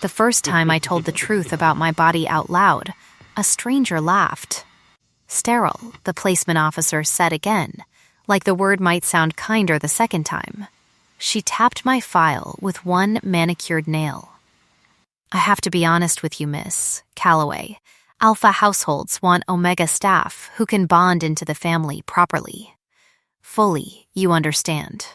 The first time I told the truth about my body out loud, a stranger laughed. Sterile, the placement officer said again, like the word might sound kinder the second time. She tapped my file with one manicured nail. I have to be honest with you, Miss Calloway. Alpha households want Omega staff who can bond into the family properly. Fully, you understand.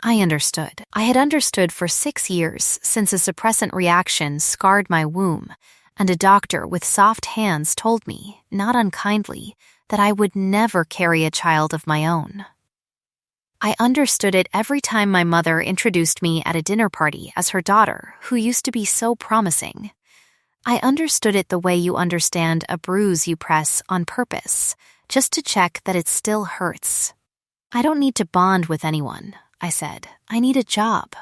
I understood. I had understood for 6 years since a suppressant reaction scarred my womb, and a doctor with soft hands told me, not unkindly, that I would never carry a child of my own. I understood it every time my mother introduced me at a dinner party as her daughter, who used to be so promising. I understood it the way you understand a bruise you press on purpose, just to check that it still hurts. I don't need to bond with anyone, I said. I need a job.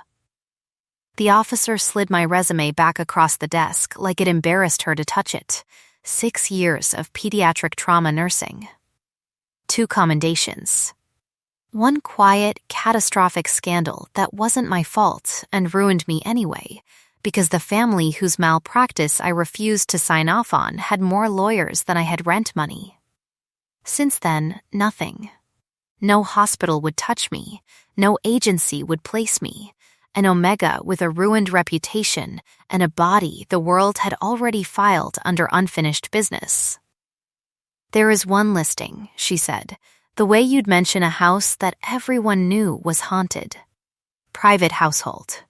The officer slid my resume back across the desk like it embarrassed her to touch it. 6 years of pediatric trauma nursing. 2 commendations. 1 quiet, catastrophic scandal that wasn't my fault and ruined me anyway, because the family whose malpractice I refused to sign off on had more lawyers than I had rent money. Since then, nothing. No hospital would touch me, no agency would place me, an Omega with a ruined reputation and a body the world had already filed under unfinished business. There is one listing, she said, the way you'd mention a house that everyone knew was haunted. Private household.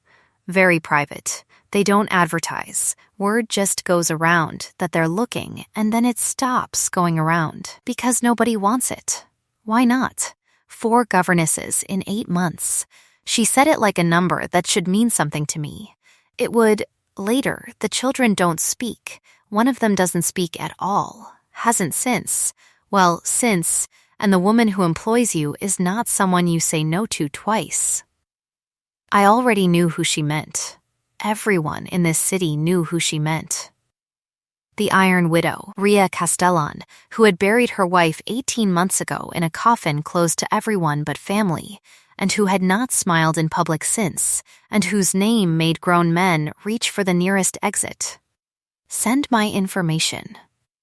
Very private. They don't advertise. Word just goes around that they're looking, and then it stops going around because nobody wants it. Why not? 4 governesses in 8 months. She said it like a number that should mean something to me. It would, later, the children don't speak. One of them doesn't speak at all. Hasn't since. Well, since, and the woman who employs you is not someone you say no to twice. I already knew who she meant. Everyone in this city knew who she meant. The Iron Widow, Ria Castellan, who had buried her wife 18 months ago in a coffin closed to everyone but family, and who had not smiled in public since, and whose name made grown men reach for the nearest exit. Send my information,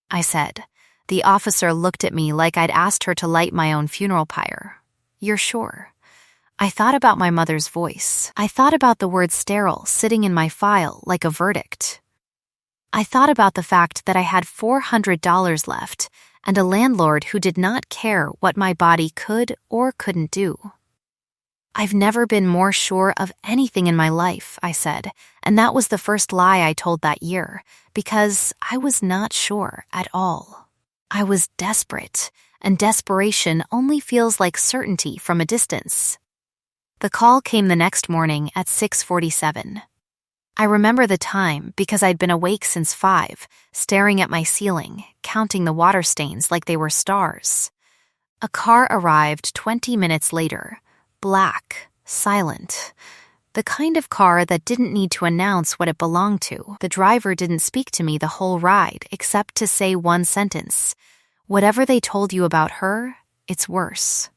I said. The officer looked at me like I'd asked her to light my own funeral pyre. You're sure? I thought about my mother's voice. I thought about the word sterile sitting in my file like a verdict. I thought about the fact that I had $400 left and a landlord who did not care what my body could or couldn't do. I've never been more sure of anything in my life, I said, and that was the first lie I told that year, because I was not sure at all. I was desperate, and desperation only feels like certainty from a distance. The call came the next morning at 6:47. I remember the time because I'd been awake since 5, staring at my ceiling, counting the water stains like they were stars. A car arrived 20 minutes later, black, silent. The kind of car that didn't need to announce what it belonged to. The driver didn't speak to me the whole ride except to say one sentence. Whatever they told you about her, it's worse.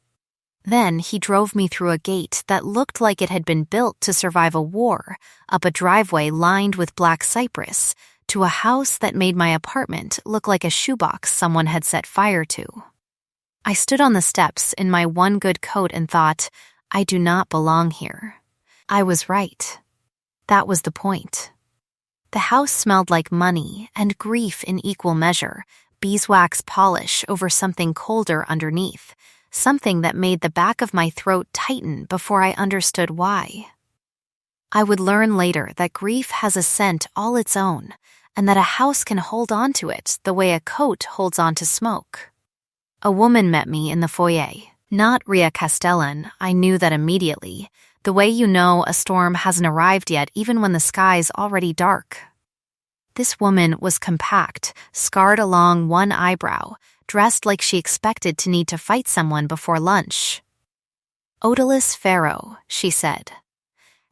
Then he drove me through a gate that looked like it had been built to survive a war, up a driveway lined with black cypress, to a house that made my apartment look like a shoebox someone had set fire to. I stood on the steps in my one good coat and thought, I do not belong here. I was right. That was the point. The house smelled like money and grief in equal measure, beeswax polish over something colder underneath, something that made the back of my throat tighten before I understood why. I would learn later that grief has a scent all its own, and that a house can hold on to it the way a coat holds on to smoke. A woman met me in the foyer. Not Ria Castellan, I knew that immediately, the way you know a storm hasn't arrived yet even when the sky's already dark. This woman was compact, scarred along one eyebrow, dressed like she expected to need to fight someone before lunch. Odalys Farrow, she said.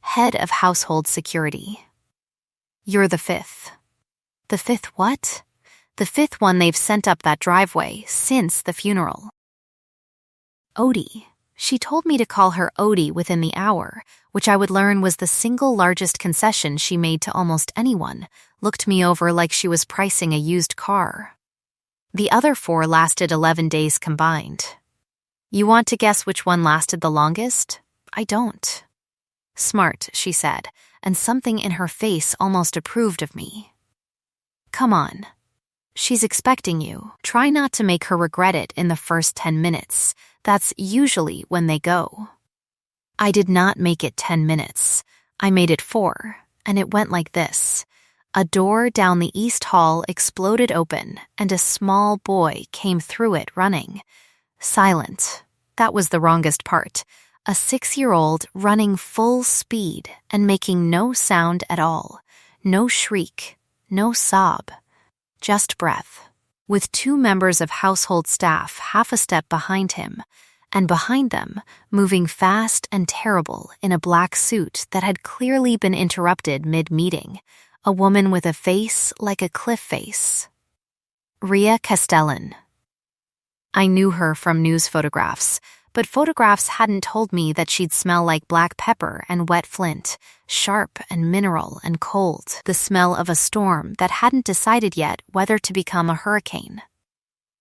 Head of Household Security. You're the 5th. The 5th what? The 5th one they've sent up that driveway since the funeral. Odie, She told me to call her Odie within the hour, which I would learn was the single largest concession she made to almost anyone, looked me over like she was pricing a used car. The other 4 lasted 11 days combined. You want to guess which one lasted the longest? I don't. Smart, she said, and something in her face almost approved of me. Come on. She's expecting you. Try not to make her regret it in the first 10 minutes. That's usually when they go. I did not make it 10 minutes. I made it 4, and it went like this. A door down the east hall exploded open, and a small boy came through it running. Silent. That was the wrongest part. A 6-year-old running full speed and making no sound at all. No shriek, no sob. Just breath, with 2 members of household staff half a step behind him, and behind them, moving fast and terrible in a black suit that had clearly been interrupted mid-meeting, a woman with a face like a cliff face. Ria Castellan. I knew her from news photographs, but photographs hadn't told me that she'd smell like black pepper and wet flint, sharp and mineral and cold, the smell of a storm that hadn't decided yet whether to become a hurricane.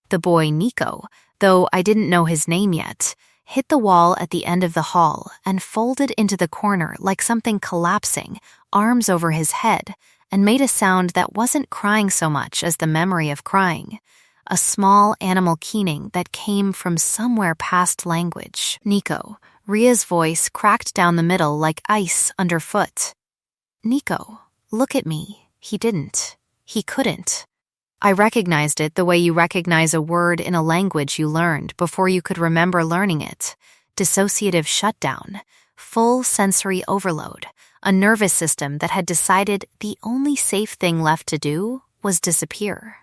The boy Nico, though I didn't know his name yet, hit the wall at the end of the hall and folded into the corner like something collapsing, arms over his head, and made a sound that wasn't crying so much as the memory of crying. A small animal keening that came from somewhere past language. Nico, Ria's voice cracked down the middle like ice underfoot. Nico, look at me. He didn't. He couldn't. I recognized it the way you recognize a word in a language you learned before you could remember learning it. Dissociative shutdown. Full sensory overload. A nervous system that had decided the only safe thing left to do was disappear.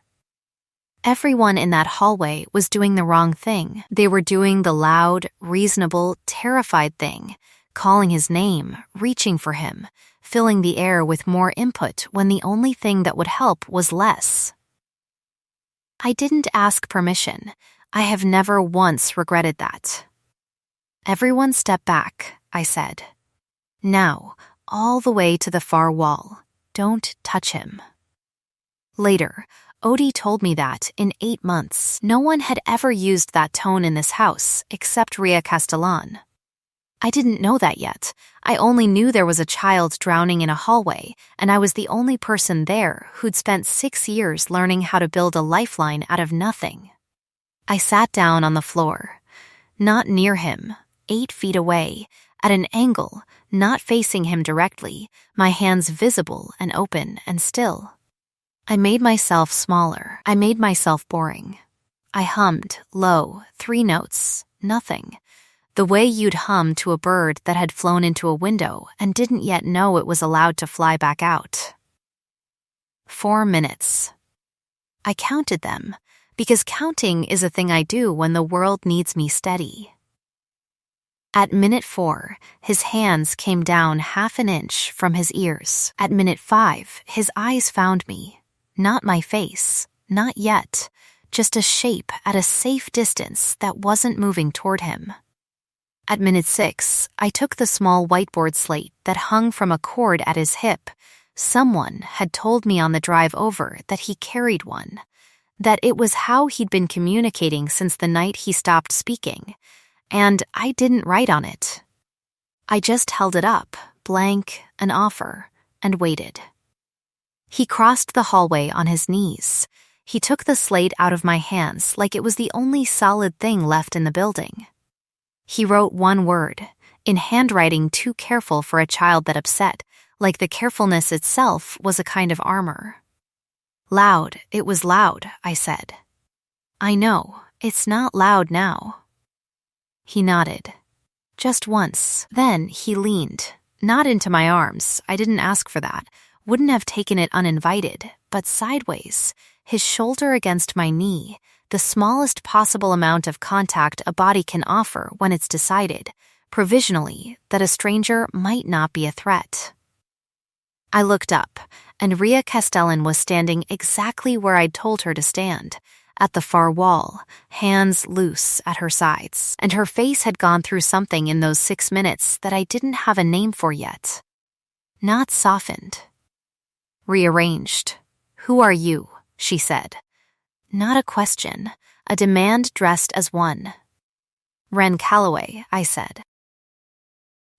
Everyone in that hallway was doing the wrong thing. They were doing the loud, reasonable, terrified thing, calling his name, reaching for him, filling the air with more input when the only thing that would help was less. I didn't ask permission. I have never once regretted that. Everyone step back, I said. Now, all the way to the far wall. Don't touch him. Later, Odie told me that, in 8 months, no one had ever used that tone in this house except Ria Castellan. I didn't know that yet. I only knew there was a child drowning in a hallway, and I was the only person there who'd spent 6 years learning how to build a lifeline out of nothing. I sat down on the floor. Not near him, 8 feet away, at an angle, not facing him directly, my hands visible and open and still. I made myself smaller. I made myself boring. I hummed, low, 3 notes, nothing. The way you'd hum to a bird that had flown into a window and didn't yet know it was allowed to fly back out. 4 minutes. I counted them, because counting is a thing I do when the world needs me steady. At minute 4, his hands came down half an inch from his ears. At minute 5, his eyes found me. Not my face, not yet, just a shape at a safe distance that wasn't moving toward him. At minute 6, I took the small whiteboard slate that hung from a cord at his hip. Someone had told me on the drive over that he carried one, that it was how he'd been communicating since the night he stopped speaking, and I didn't write on it. I just held it up, blank, an offer, and waited. He crossed the hallway on his knees. He took the slate out of my hands like it was the only solid thing left in the building. He wrote 1 word, in handwriting too careful for a child that upset, like the carefulness itself was a kind of armor. Loud, it was loud, I said. I know, it's not loud now. He nodded. Just once. Then he leaned, not into my arms, I didn't ask for that. Wouldn't have taken it uninvited, but sideways, his shoulder against my knee, the smallest possible amount of contact a body can offer when it's decided, provisionally, that a stranger might not be a threat. I looked up, and Ria Castellan was standing exactly where I'd told her to stand, at the far wall, hands loose at her sides, and her face had gone through something in those 6 minutes that I didn't have a name for yet. Not softened. Rearranged. "Who are you?" she said. Not a question, a demand dressed as one. "Ren Calloway," I said.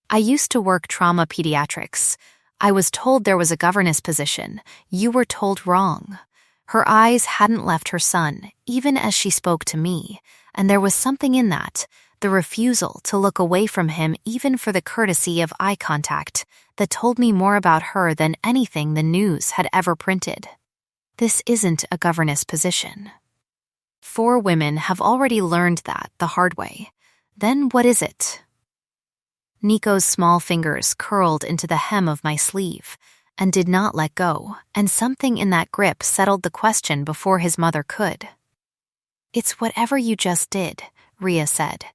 "I used to work trauma pediatrics. I was told there was a governess position. You were told wrong." Her eyes hadn't left her son, even as she spoke to me, and there was something in that, the refusal to look away from him even for the courtesy of eye contact, that told me more about her than anything the news had ever printed. This isn't a governess position. 4 women have already learned that the hard way. Then what is it? Nico's small fingers curled into the hem of my sleeve and did not let go, and something in that grip settled the question before his mother could. "It's whatever you just did," Rhea said.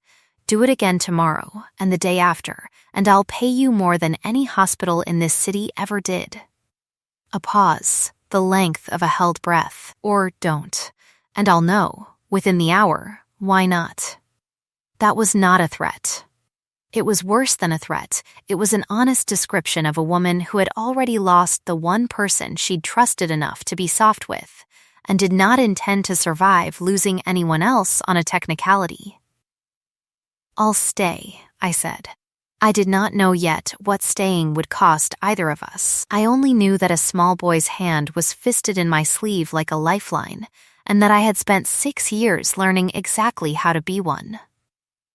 "Do it again tomorrow and the day after, and I'll pay you more than any hospital in this city ever did." A pause, the length of a held breath, or don't, and I'll know, within the hour, why not. That was not a threat. It was worse than a threat. It was an honest description of a woman who had already lost the one person she'd trusted enough to be soft with, and did not intend to survive losing anyone else on a technicality. "I'll stay," I said. I did not know yet what staying would cost either of us. I only knew that a small boy's hand was fisted in my sleeve like a lifeline, and that I had spent 6 years learning exactly how to be one.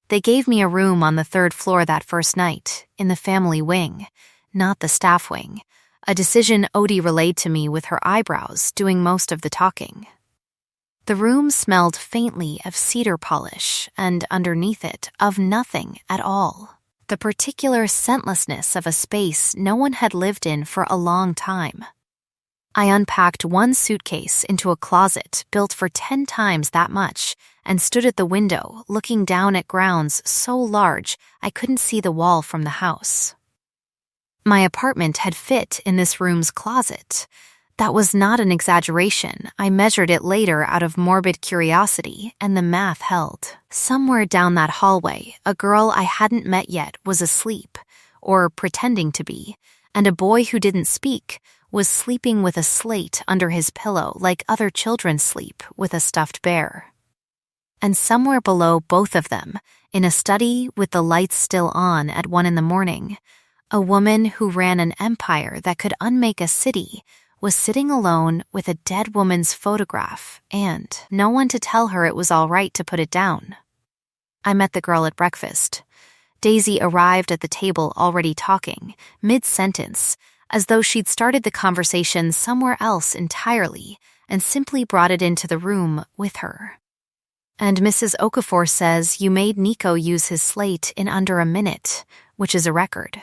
They gave me a room on the 3rd floor that first night, in the family wing, not the staff wing, a decision Odie relayed to me with her eyebrows doing most of the talking. The room smelled faintly of cedar polish, and underneath it, of nothing at all. The particular scentlessness of a space no one had lived in for a long time. I unpacked one suitcase into a closet built for 10 times that much and stood at the window looking down at grounds so large I couldn't see the wall from the house. My apartment had fit in this room's closet. That was not an exaggeration. I measured it later out of morbid curiosity, and the math held. Somewhere down that hallway, a girl I hadn't met yet was asleep, or pretending to be, and a boy who didn't speak was sleeping with a slate under his pillow like other children sleep with a stuffed bear. And somewhere below both of them, in a study with the lights still on at 1 a.m, a woman who ran an empire that could unmake a city was sitting alone with a dead woman's photograph and no one to tell her it was all right to put it down. I met the girl at breakfast. Daisy arrived at the table already talking, mid-sentence, as though she'd started the conversation somewhere else entirely and simply brought it into the room with her. "And Mrs. Okafor says you made Nico use his slate in under a minute, which is a record.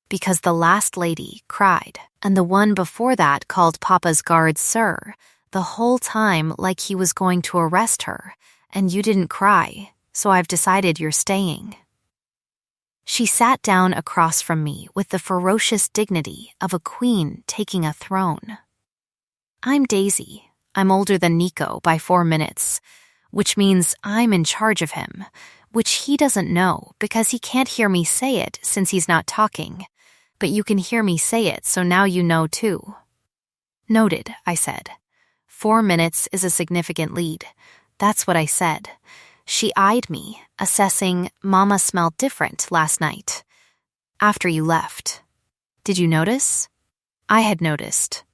Because the last lady cried, and the one before that called Papa's guard sir, the whole time like he was going to arrest her, and you didn't cry, so I've decided you're staying." She sat down across from me with the ferocious dignity of a queen taking a throne. "I'm Daisy. I'm older than Nico by 4 minutes, which means I'm in charge of him, which he doesn't know because he can't hear me say it since he's not talking. But you can hear me say it, so now you know too." "Noted," I said. 4 minutes is a significant lead. That's what I said. She eyed me, assessing Mama smelled different last night. "After you left. Did you notice?" I had noticed.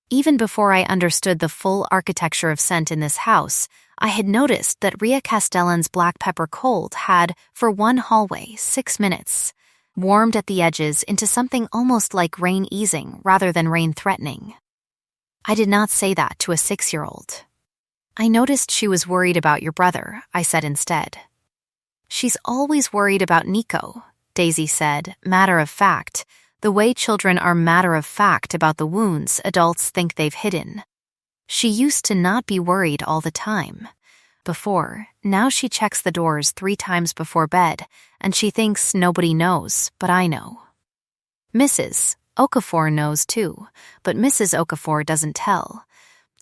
Even before I understood the full architecture of scent in this house, I had noticed that Rhea Castellan's black pepper cold had, for one hallway, 6 minutes, warmed at the edges into something almost like rain easing rather than rain threatening. I did not say that to a 6-year-old. "I noticed she was worried about your brother," I said instead. "She's always worried about Nico," Daisy said, matter of fact, the way children are matter of fact about the wounds adults think they've hidden. She used to not be worried all the time. Before, now she checks the doors 3 times before bed, and she thinks nobody knows, but I know. Mrs. Okafor knows too, but Mrs. Okafor doesn't tell.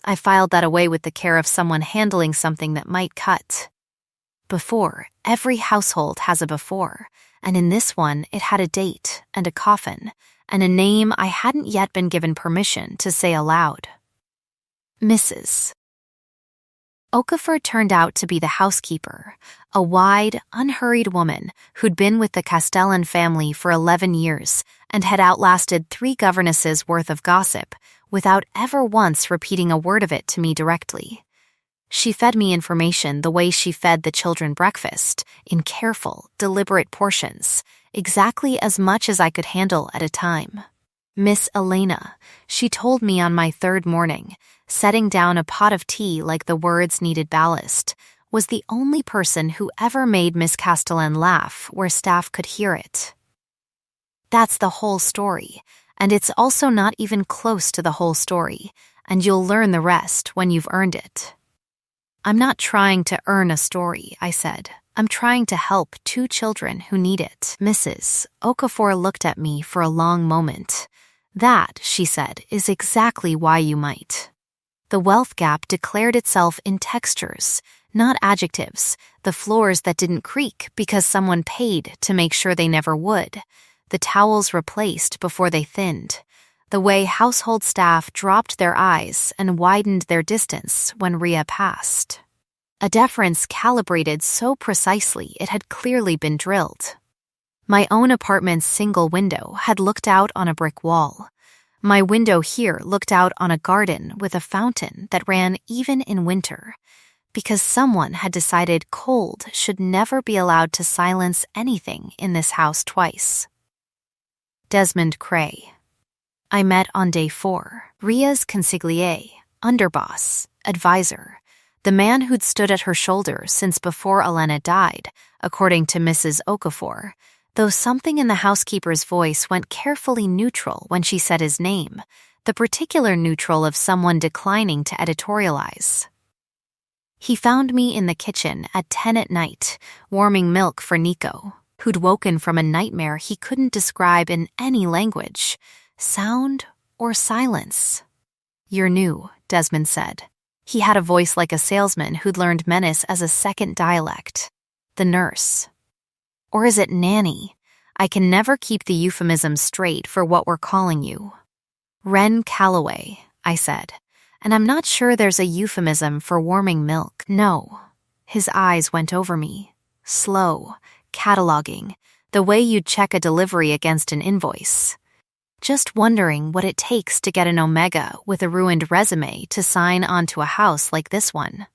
I filed that away with the care of someone handling something that might cut. Before, every household has a before, and in this one it had a date and a coffin, and a name I hadn't yet been given permission to say aloud. Mrs. Okafor turned out to be the housekeeper, a wide, unhurried woman who'd been with the Castellan family for 11 years and had outlasted 3 governesses' worth of gossip without ever once repeating a word of it to me directly. She fed me information the way she fed the children breakfast, in careful, deliberate portions, exactly as much as I could handle at a time. Miss Elena, she told me on my 3rd morning, setting down a pot of tea like the words needed ballast, was the only person who ever made Miss Castellan laugh where staff could hear it. That's the whole story, and it's also not even close to the whole story, and you'll learn the rest when you've earned it. I'm not trying to earn a story, I said. I'm trying to help 2 children who need it. Mrs. Okafor looked at me for a long moment. That, she said, is exactly why you might. The wealth gap declared itself in textures, not adjectives, the floors that didn't creak because someone paid to make sure they never would, the towels replaced before they thinned, the way household staff dropped their eyes and widened their distance when Ria passed. A deference calibrated so precisely it had clearly been drilled. My own apartment's single window had looked out on a brick wall. My window here looked out on a garden with a fountain that ran even in winter, because someone had decided cold should never be allowed to silence anything in this house twice. Desmond Cray. I met on day 4, Ria's consigliere, underboss, advisor, the man who'd stood at her shoulder since before Elena died, according to Mrs. Okafor, though something in the housekeeper's voice went carefully neutral when she said his name, the particular neutral of someone declining to editorialize. He found me in the kitchen at 10 at night, warming milk for Nico, who'd woken from a nightmare he couldn't describe in any language, sound or silence. You're new, Desmond said. He had a voice like a salesman who'd learned menace as a second dialect. The nurse. Or is it nanny? I can never keep the euphemism straight for what we're calling you. Wren Calloway, I said, and I'm not sure there's a euphemism for warming milk. No. His eyes went over me. Slow, cataloging, the way you'd check a delivery against an invoice. Just wondering what it takes to get an Omega with a ruined resume to sign onto a house like this one.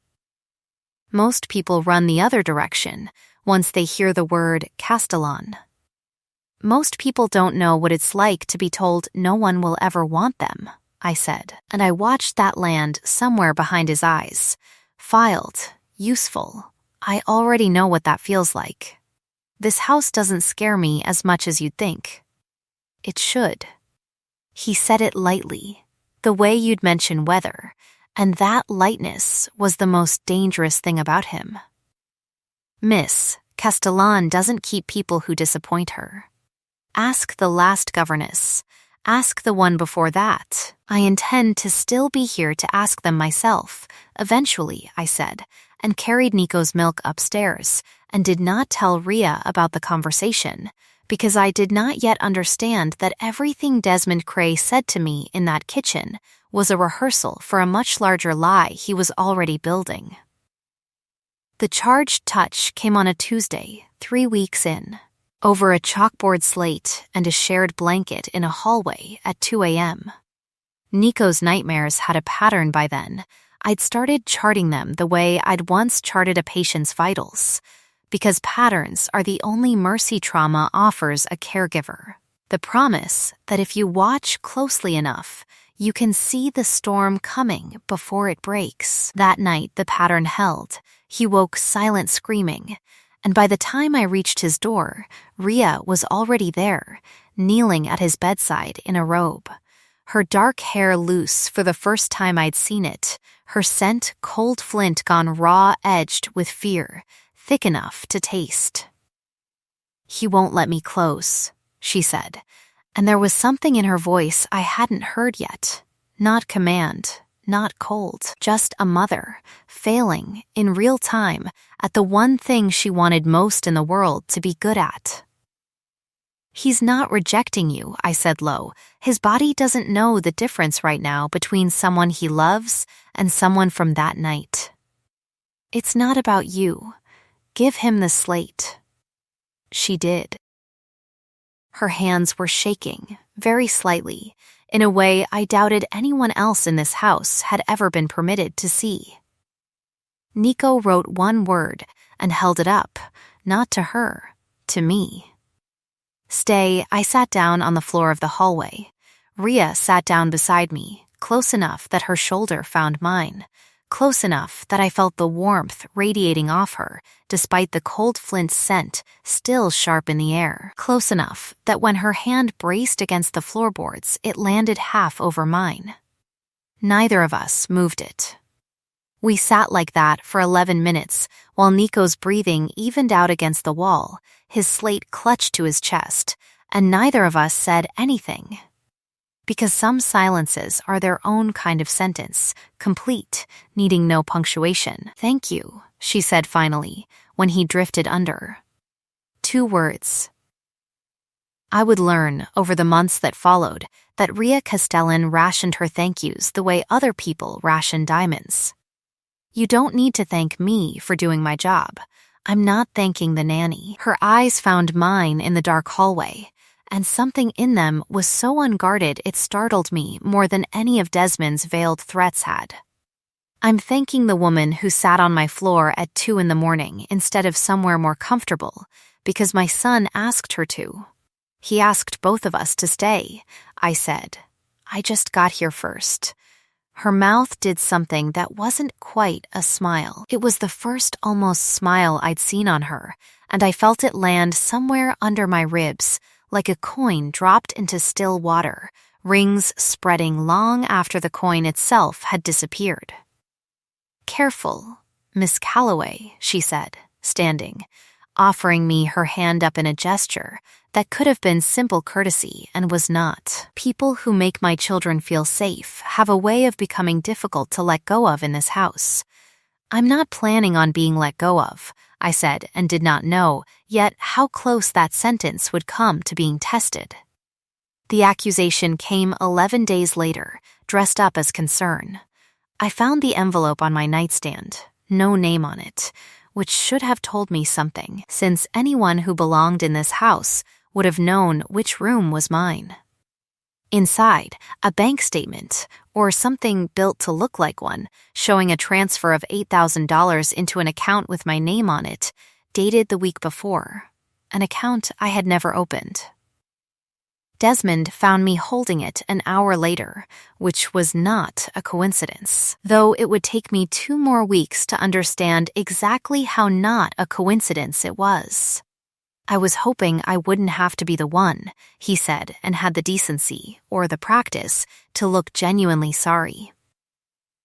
Most people run the other direction once they hear the word Castellan. Most people don't know what it's like to be told no one will ever want them, I said, and I watched that land somewhere behind his eyes. Filed, useful. I already know what that feels like. This house doesn't scare me as much as you'd think. It should. He said it lightly, the way you'd mention weather, and that lightness was the most dangerous thing about him. Miss Castellan doesn't keep people who disappoint her. Ask the last governess. Ask the one before that. I intend to still be here to ask them myself, eventually, I said, and carried Nico's milk upstairs, and did not tell Ria about the conversation, because I did not yet understand that everything Desmond Cray said to me in that kitchen was a rehearsal for a much larger lie he was already building. The charged touch came on a Tuesday, 3 weeks in, over a chalkboard slate and a shared blanket in a hallway at 2 a.m. Nico's nightmares had a pattern by then. I'd started charting them the way I'd once charted a patient's vitals, because patterns are the only mercy trauma offers a caregiver. The promise that if you watch closely enough, you can see the storm coming before it breaks. That night, the pattern held. He woke silent screaming, and by the time I reached his door, Ria was already there, kneeling at his bedside in a robe. Her dark hair loose for the first time I'd seen it, her scent cold flint gone raw-edged with fear, thick enough to taste. He won't let me close, she said, and there was something in her voice I hadn't heard yet. Not command, not cold, just a mother, failing, in real time, at the one thing she wanted most in the world to be good at. "He's not rejecting you," I said low. "His body doesn't know the difference right now between someone he loves and someone from that night. It's not about you. Give him the slate." She did. Her hands were shaking, very slightly, in a way I doubted anyone else in this house had ever been permitted to see. Nico wrote one word and held it up, not to her, to me. "Stay." I sat down on the floor of the hallway. Rhea sat down beside me, close enough that her shoulder found mine, close enough that I felt the warmth radiating off her, despite the cold flint scent still sharp in the air, close enough that when her hand braced against the floorboards, it landed half over mine. Neither of us moved it. We sat like that for 11 minutes, while Nico's breathing evened out against the wall, his slate clutched to his chest, and neither of us said anything. Because some silences are their own kind of sentence, complete, needing no punctuation. "Thank you," she said finally, when he drifted under. 2 words. I would learn, over the months that followed, that Rhea Castellan rationed her thank yous the way other people ration diamonds. "You don't need to thank me for doing my job. I'm not thanking the nanny." Her eyes found mine in the dark hallway, and something in them was so unguarded it startled me more than any of Desmond's veiled threats had. "I'm thanking the woman who sat on my floor at 2 in the morning instead of somewhere more comfortable, because my son asked her to. He asked both of us to stay," I said. "I just got here first." Her mouth did something that wasn't quite a smile. It was the first almost smile I'd seen on her, and I felt it land somewhere under my ribs, like a coin dropped into still water, rings spreading long after the coin itself had disappeared. "Careful, Miss Calloway," she said, standing, offering me her hand up in a gesture that could have been simple courtesy and was not. "People who make my children feel safe have a way of becoming difficult to let go of in this house. I'm not planning on being let go of," I said, and did not know yet how close that sentence would come to being tested. The accusation came 11 days later, dressed up as concern. I found the envelope on my nightstand, no name on it, which should have told me something, since anyone who belonged in this house would have known which room was mine. Inside, a bank statement, or something built to look like one, showing a transfer of $8,000 into an account with my name on it, dated the week before, an account I had never opened. Desmond found me holding it an hour later, which was not a coincidence, though it would take me 2 more weeks to understand exactly how not a coincidence it was. "I was hoping I wouldn't have to be the one," he said, and had the decency, or the practice, to look genuinely sorry.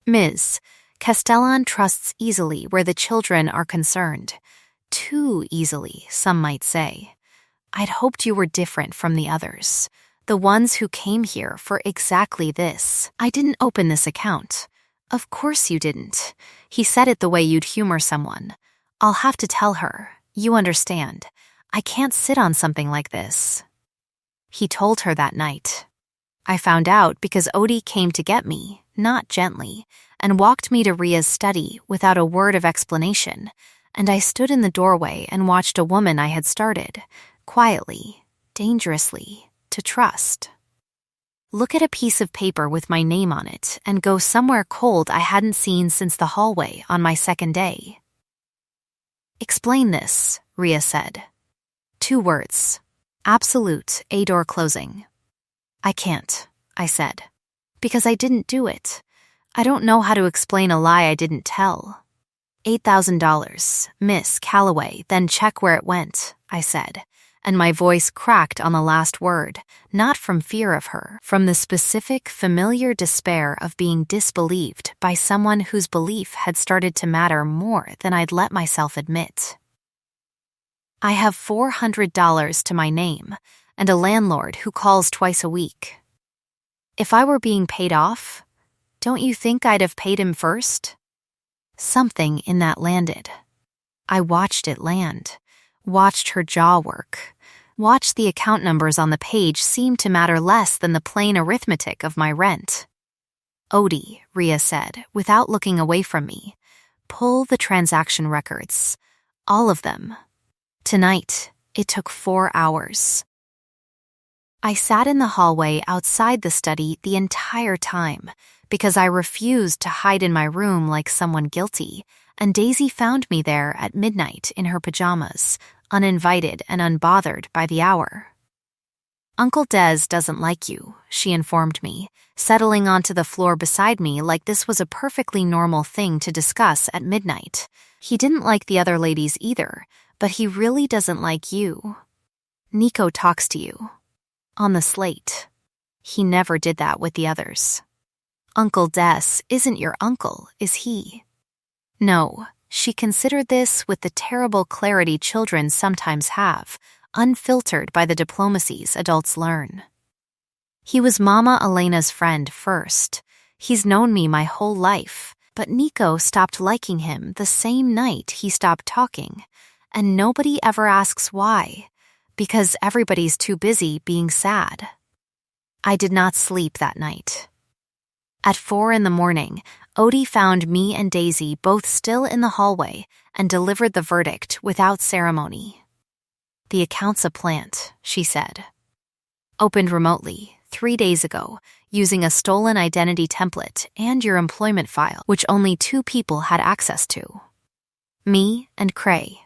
"Ms. Castellan trusts easily where the children are concerned. Too easily, some might say. I'd hoped you were different from the others, the ones who came here for exactly this. I didn't open this account." "Of course you didn't." He said it the way you'd humor someone. "I'll have to tell her. You understand. I can't sit on something like this." He told her that night. I found out because Odie came to get me, not gently, and walked me to Rhea's study without a word of explanation, and I stood in the doorway and watched a woman I had started, quietly, dangerously, to trust. Look at a piece of paper with my name on it and go somewhere cold I hadn't seen since the hallway on my second day. "Explain this," Rhea said. 2 words. Absolute, a door closing. "I can't," I said, "because I didn't do it. I don't know how to explain a lie I didn't tell." $8,000, Miss Calloway, then check where it went, I said, and my voice cracked on the last word, not from fear of her, from the specific, familiar despair of being disbelieved by someone whose belief had started to matter more than I'd let myself admit. "I have $400 to my name, and a landlord who calls twice a week. If I were being paid off, Don't you think I'd have paid him first? Something in that landed. I watched it land, watched her jaw work, watched the account numbers on the page seem to matter less than the plain arithmetic of my rent. Odie, Rhea said, without looking away from me, pull the transaction records. All of them. Tonight, it took 4 hours. I sat in the hallway outside the study the entire time because I refused to hide in my room like someone guilty, and Daisy found me there at midnight in her pajamas, uninvited and unbothered by the hour. Uncle Des doesn't like you, she informed me, settling onto the floor beside me like this was a perfectly normal thing to discuss at midnight. He didn't like the other ladies either, but he really doesn't like you. Nico talks to you. On the slate. He never did that with the others. Uncle Des isn't your uncle, is he? No, she considered this with the terrible clarity children sometimes have, unfiltered by the diplomacies adults learn. He was Mama Elena's friend first. He's known me my whole life, but Nico stopped liking him the same night he stopped talking, and nobody ever asks why, because everybody's too busy being sad. I did not sleep that night. At 4 a.m, Odie found me and Daisy both still in the hallway and delivered the verdict without ceremony. The account's a plant, she said. Opened remotely 3 days ago using a stolen identity template and your employment file, which only 2 people had access to. Me and Cray.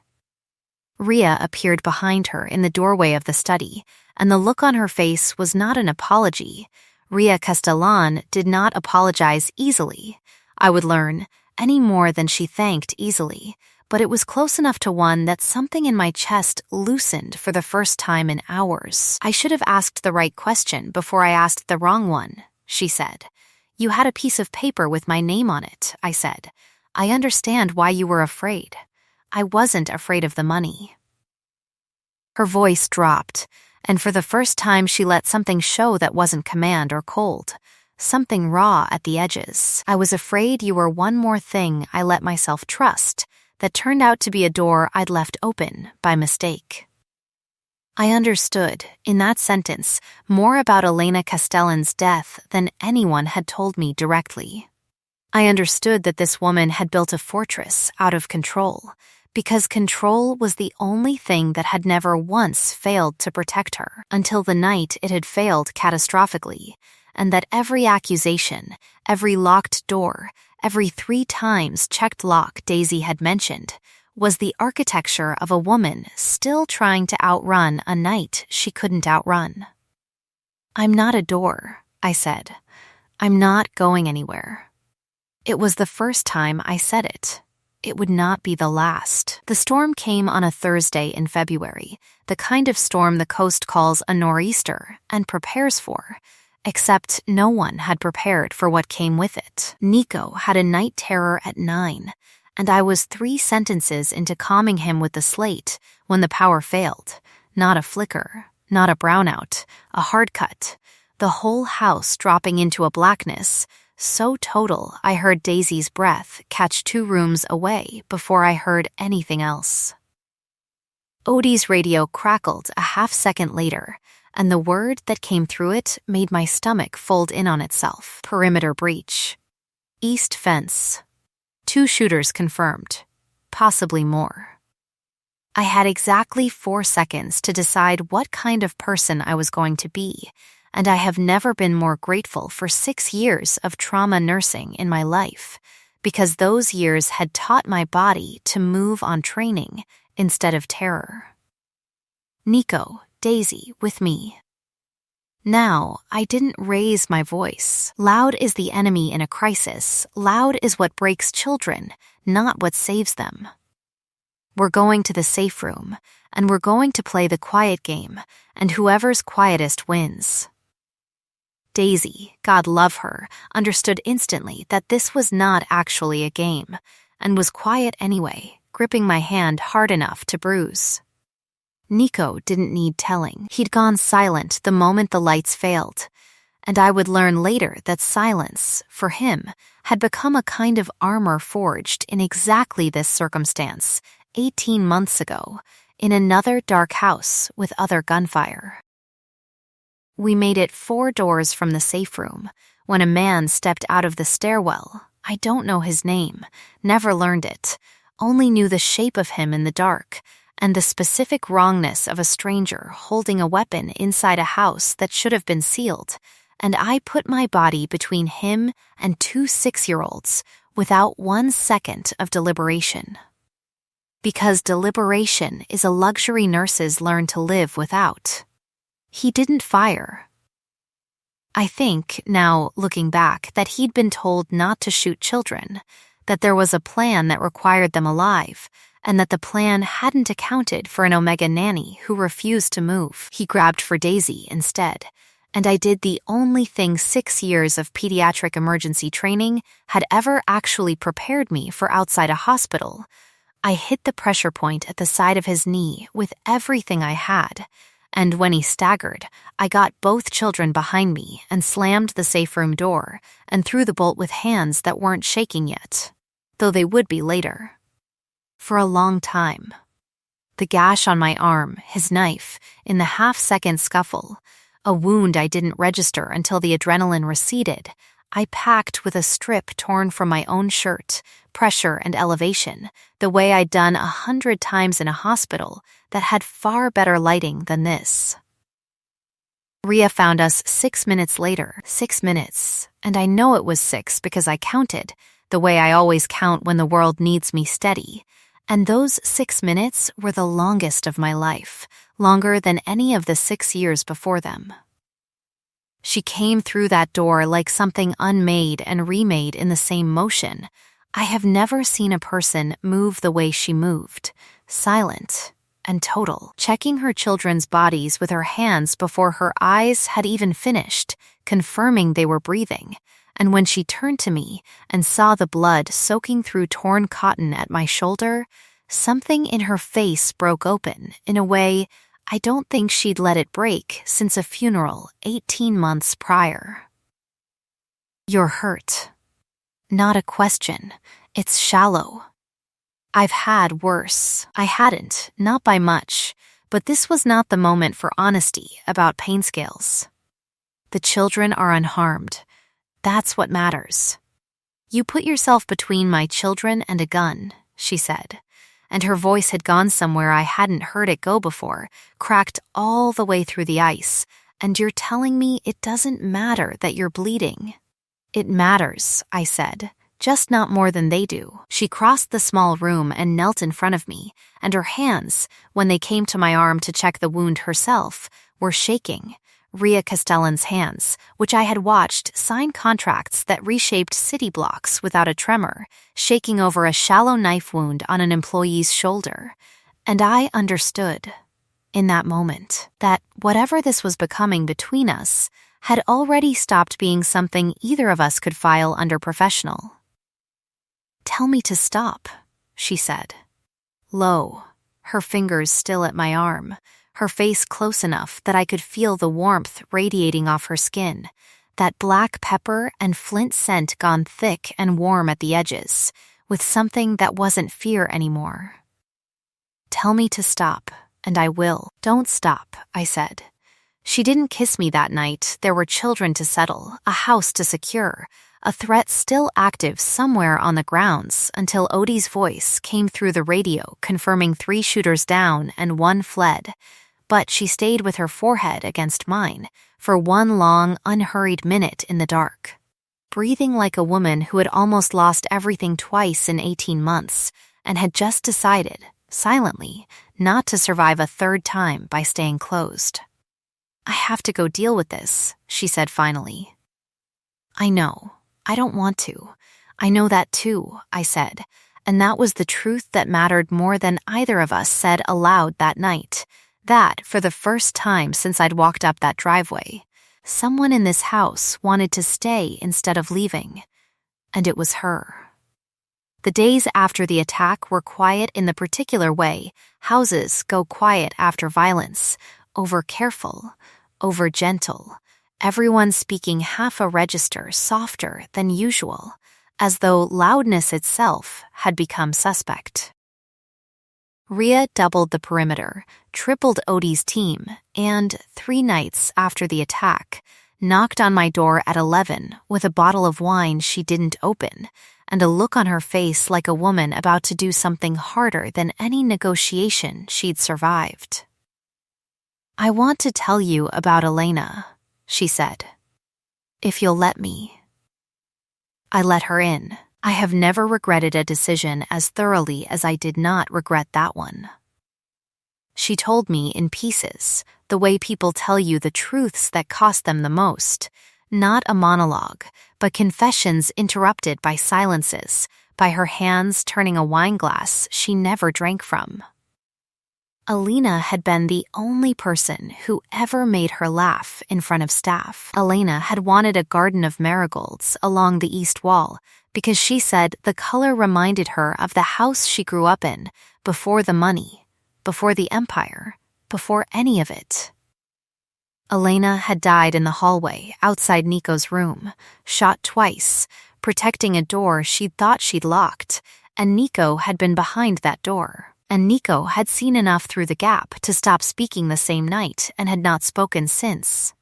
Rhea appeared behind her in the doorway of the study, and the look on her face was not an apology. Rhea Castellan did not apologize easily, I would learn, any more than she thanked easily, but it was close enough to one that something in my chest loosened for the first time in hours. I should have asked the right question before I asked the wrong one, she said. You had a piece of paper with my name on it, I said. I understand why you were afraid. I wasn't afraid of the money. Her voice dropped, and for the first time she let something show that wasn't command or cold, something raw at the edges. I was afraid you were one more thing I let myself trust that turned out to be a door I'd left open by mistake. I understood, in that sentence, more about Elena Castellan's death than anyone had told me directly. I understood that this woman had built a fortress out of control, because control was the only thing that had never once failed to protect her until the night it had failed catastrophically, and that every accusation, every locked door, every 3 times checked lock Daisy had mentioned was the architecture of a woman still trying to outrun a night she couldn't outrun. I'm not a door, I said. I'm not going anywhere. It was the first time I said it. It would not be the last. The storm came on a Thursday in February, the kind of storm the coast calls a nor'easter and prepares for, except no one had prepared for what came with it. Nico had a night terror at 9, and I was 3 sentences into calming him with the slate when the power failed. Not a flicker, not a brownout, a hard cut, the whole house dropping into a blackness, so total I heard Daisy's breath catch 2 rooms away before I heard anything else. Odie's radio crackled a half-second later, and the word that came through it made my stomach fold in on itself. Perimeter breach. East fence. 2 shooters confirmed. Possibly more. I had exactly 4 seconds to decide what kind of person I was going to be, and I have never been more grateful for 6 years of trauma nursing in my life, because those years had taught my body to move on training instead of terror. Nico, Daisy, with me. Now, I didn't raise my voice. Loud is the enemy in a crisis. Loud is what breaks children, not what saves them. We're going to the safe room, and we're going to play the quiet game, and whoever's quietest wins. Daisy, God love her, understood instantly that this was not actually a game, and was quiet anyway, gripping my hand hard enough to bruise. Nico didn't need telling. He'd gone silent the moment the lights failed, and I would learn later that silence, for him, had become a kind of armor forged in exactly this circumstance 18 months ago, in another dark house with other gunfire. We made it 4 doors from the safe room when a man stepped out of the stairwell. I don't know his name, never learned it, only knew the shape of him in the dark and the specific wrongness of a stranger holding a weapon inside a house that should have been sealed, and I put my body between him and 2 6-year-olds without 1 second of deliberation. Because deliberation is a luxury nurses learn to live without. He didn't fire. I think, now looking back, that he'd been told not to shoot children, that there was a plan that required them alive, and that the plan hadn't accounted for an Omega nanny who refused to move. He grabbed for Daisy instead, and I did the only thing 6 years of pediatric emergency training had ever actually prepared me for outside a hospital. I hit the pressure point at the side of his knee with everything I had, and when he staggered, I got both children behind me and slammed the safe room door and threw the bolt with hands that weren't shaking yet, though they would be later. For a long time. The gash on my arm, his knife, in the half-second scuffle, a wound I didn't register until the adrenaline receded, I packed with a strip torn from my own shirt, pressure and elevation, the way I'd done 100 times in a hospital that had far better lighting than this. Ria found us 6 minutes later, 6 minutes, and I know it was 6 because I counted, the way I always count when the world needs me steady, and those 6 minutes were the longest of my life, longer than any of the 6 years before them. She came through that door like something unmade and remade in the same motion. I have never seen a person move the way she moved, silent and total, checking her children's bodies with her hands before her eyes had even finished, confirming they were breathing. And when she turned to me and saw the blood soaking through torn cotton at my shoulder, something in her face broke open in a way I don't think she'd let it break since a funeral 18 months prior. "You're hurt." Not a question. It's shallow. I've had worse. I hadn't, not by much, but this was not the moment for honesty about pain scales. The children are unharmed. That's what matters. "You put yourself between my children and a gun," she said, and her voice had gone somewhere I hadn't heard it go before, cracked all the way through the ice, "and you're telling me it doesn't matter that you're bleeding." "It matters," I said, "just not more than they do." She crossed the small room and knelt in front of me, and her hands, when they came to my arm to check the wound herself, were shaking. Ria Castellan's hands, which I had watched sign contracts that reshaped city blocks without a tremor, shaking over a shallow knife wound on an employee's shoulder. And I understood, in that moment, that whatever this was becoming between us had already stopped being something either of us could file under professional. "Tell me to stop," she said. Low, her fingers still at my arm, her face close enough that I could feel the warmth radiating off her skin, that black pepper and flint scent gone thick and warm at the edges, with something that wasn't fear anymore. "Tell me to stop, and I will." "Don't stop," I said. She didn't kiss me that night. There were children to settle, a house to secure, a threat still active somewhere on the grounds until Odie's voice came through the radio confirming 3 shooters down and 1 fled. But she stayed with her forehead against mine for 1 long, unhurried minute in the dark, breathing like a woman who had almost lost everything twice in 18 months and had just decided, silently, not to survive a 3rd time by staying closed. "I have to go deal with this," she said finally. "I know. I don't want to. I know that too," I said, and that was the truth that mattered more than either of us said aloud that night. That, for the first time since I'd walked up that driveway, someone in this house wanted to stay instead of leaving. And it was her. The days after the attack were quiet in the particular way houses go quiet after violence, over-careful, over-gentle, everyone speaking half a register softer than usual, as though loudness itself had become suspect. Rhea doubled the perimeter, tripled Odie's team, and 3 nights after the attack, knocked on my door at 11 with a bottle of wine she didn't open and a look on her face like a woman about to do something harder than any negotiation she'd survived. "I want to tell you about Elena," she said. "If you'll let me." I let her in. I have never regretted a decision as thoroughly as I did not regret that one. She told me in pieces, the way people tell you the truths that cost them the most, not a monologue, but confessions interrupted by silences, by her hands turning a wine glass she never drank from. Elena had been the only person who ever made her laugh in front of staff. Elena had wanted a garden of marigolds along the east wall because she said the color reminded her of the house she grew up in, before the money, before the empire, before any of it. Elena had died in the hallway outside Nico's room, shot twice, protecting a door she'd thought she'd locked, and Nico had been behind that door. And Nico had seen enough through the gap to stop speaking the same night and had not spoken since.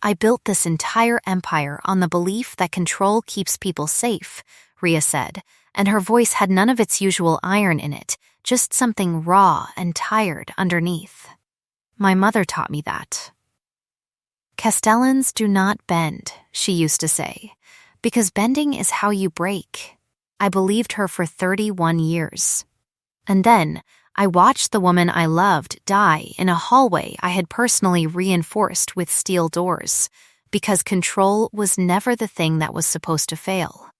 "I built this entire empire on the belief that control keeps people safe," Rhea said, and her voice had none of its usual iron in it, just something raw and tired underneath. "My mother taught me that." "Castellans do not bend," she used to say, "because bending is how you break." I believed her for 31 years. And then, I watched the woman I loved die in a hallway I had personally reinforced with steel doors, because control was never the thing that was supposed to fail.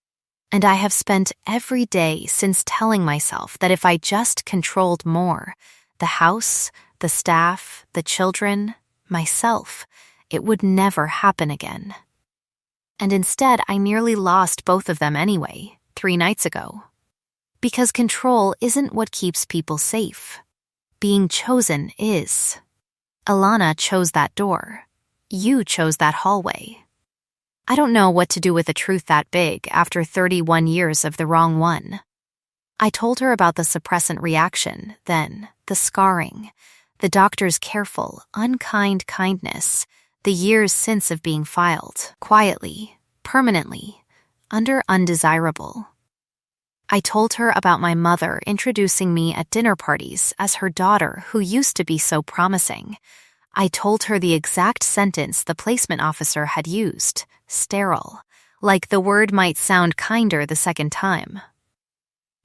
And I have spent every day since telling myself that if I just controlled more, the house, the staff, the children, myself, it would never happen again. And instead, I nearly lost both of them anyway, 3 nights ago. Because control isn't what keeps people safe. Being chosen is. Alana chose that door. You chose that hallway. I don't know what to do with a truth that big after 31 years of the wrong one. I told her about the suppressant reaction, then, the scarring, the doctor's careful, unkind kindness, the years since of being filed, quietly, permanently, under undesirable. I told her about my mother introducing me at dinner parties as her daughter who used to be so promising. I told her the exact sentence the placement officer had used, sterile, like the word might sound kinder the second time.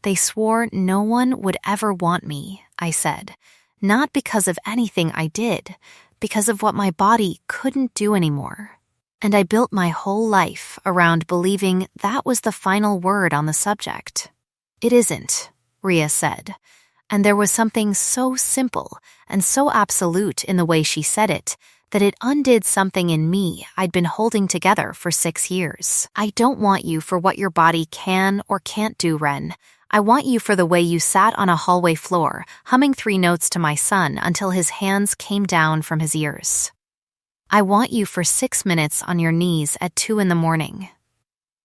"They swore no one would ever want me," I said, not because of anything I did, because of what my body couldn't do anymore. And I built my whole life around believing that was the final word on the subject. "It isn't," Rhea said, and there was something so simple and so absolute in the way she said it that it undid something in me I'd been holding together for 6 years. "I don't want you for what your body can or can't do, Ren. I want you for the way you sat on a hallway floor, humming 3 notes to my son until his hands came down from his ears. I want you for 6 minutes on your knees at 2 in the morning.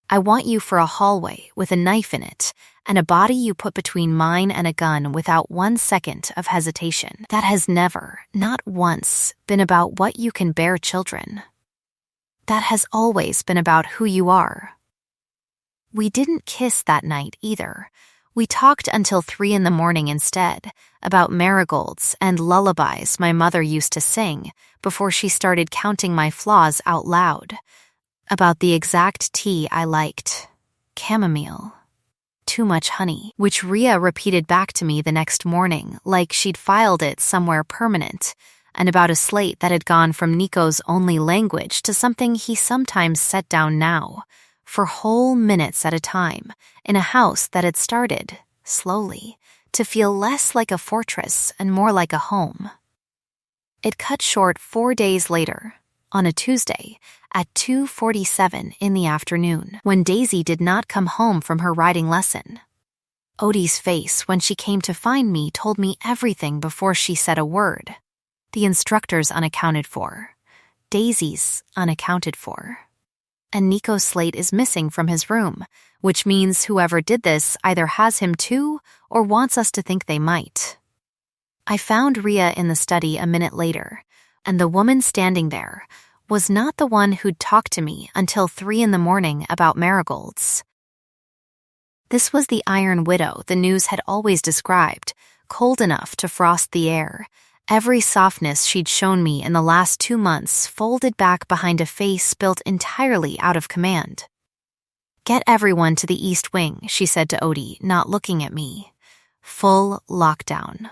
I want you for a hallway with a knife in it and a body you put between mine and a gun without 1 second of hesitation. That has never, not once, been about what you can bear children. That has always been about who you are." We didn't kiss that night either. We talked until 3 in the morning instead, about marigolds and lullabies my mother used to sing before she started counting my flaws out loud, about the exact tea I liked, chamomile, too much honey, which Rhea repeated back to me the next morning like she'd filed it somewhere permanent, and about a slate that had gone from Nico's only language to something he sometimes set down now, for whole minutes at a time, in a house that had started, slowly, to feel less like a fortress and more like a home. It cut short 4 days later, on a Tuesday, at 2:47 in the afternoon, when Daisy did not come home from her riding lesson. Odie's face when she came to find me told me everything before she said a word. The instructors unaccounted for. Daisy's unaccounted for. And Nico's slate is missing from his room, which means whoever did this either has him too or wants us to think they might. I found Rhea in the study a minute later, and the woman standing there was not the one who'd talked to me until 3 a.m. about marigolds. This was the Iron Widow the news had always described, cold enough to frost the air, every softness she'd shown me in the last 2 months folded back behind a face built entirely out of command. "Get everyone to the East Wing," she said to Odie, not looking at me. "Full lockdown.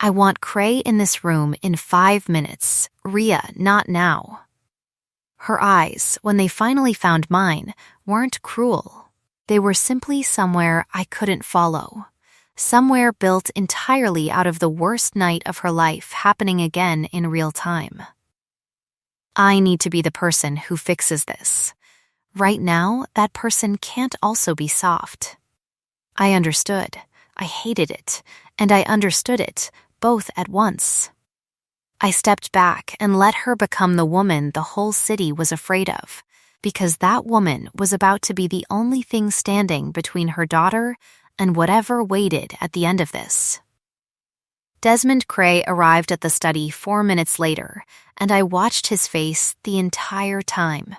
I want Cray in this room in 5 minutes. Rhea, not now." Her eyes, when they finally found mine, weren't cruel. They were simply somewhere I couldn't follow. Somewhere built entirely out of the worst night of her life happening again in real time. I need to be the person who fixes this. Right now, that person can't also be soft. I understood. I hated it, and I understood it, both at once. I stepped back and let her become the woman the whole city was afraid of, because that woman was about to be the only thing standing between her daughter and whatever waited at the end of this. Desmond Cray arrived at the study 4 minutes later, and I watched his face the entire time,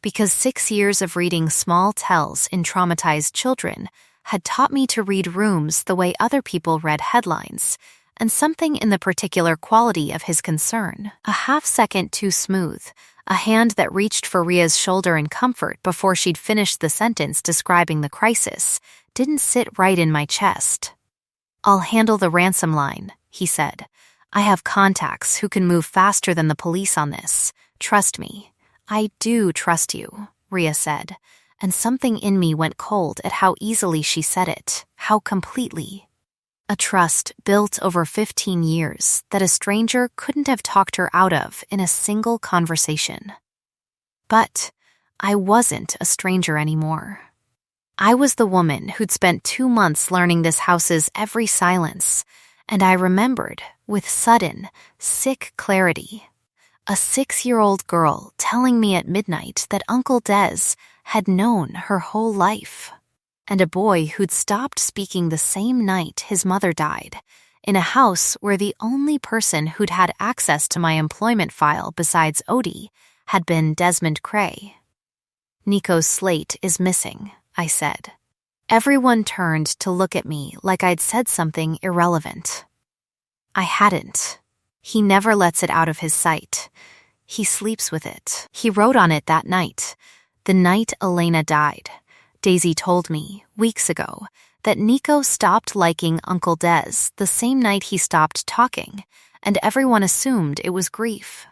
because 6 years of reading small tells in traumatized children had taught me to read rooms the way other people read headlines, and something in the particular quality of his concern, a half-second too smooth, a hand that reached for Rhea's shoulder in comfort before she'd finished the sentence describing the crisis, didn't sit right in my chest. "I'll handle the ransom line," he said. "I have contacts who can move faster than the police on this. Trust me." "I do trust you," Rhea said, and something in me went cold at how easily she said it, how completely. A trust built over 15 years that a stranger couldn't have talked her out of in a single conversation. But I wasn't a stranger anymore. I was the woman who'd spent 2 months learning this house's every silence, and I remembered, with sudden, sick clarity, a 6-year-old girl telling me at midnight that Uncle Des had known her whole life, and a boy who'd stopped speaking the same night his mother died, in a house where the only person who'd had access to my employment file besides Odie had been Desmond Cray. "Nico's slate is missing," I said. Everyone turned to look at me like I'd said something irrelevant. I hadn't. He never lets it out of his sight. He sleeps with it. He wrote on it that night, the night Elena died. Daisy told me, weeks ago, that Nico stopped liking Uncle Des the same night he stopped talking, and everyone assumed it was grief.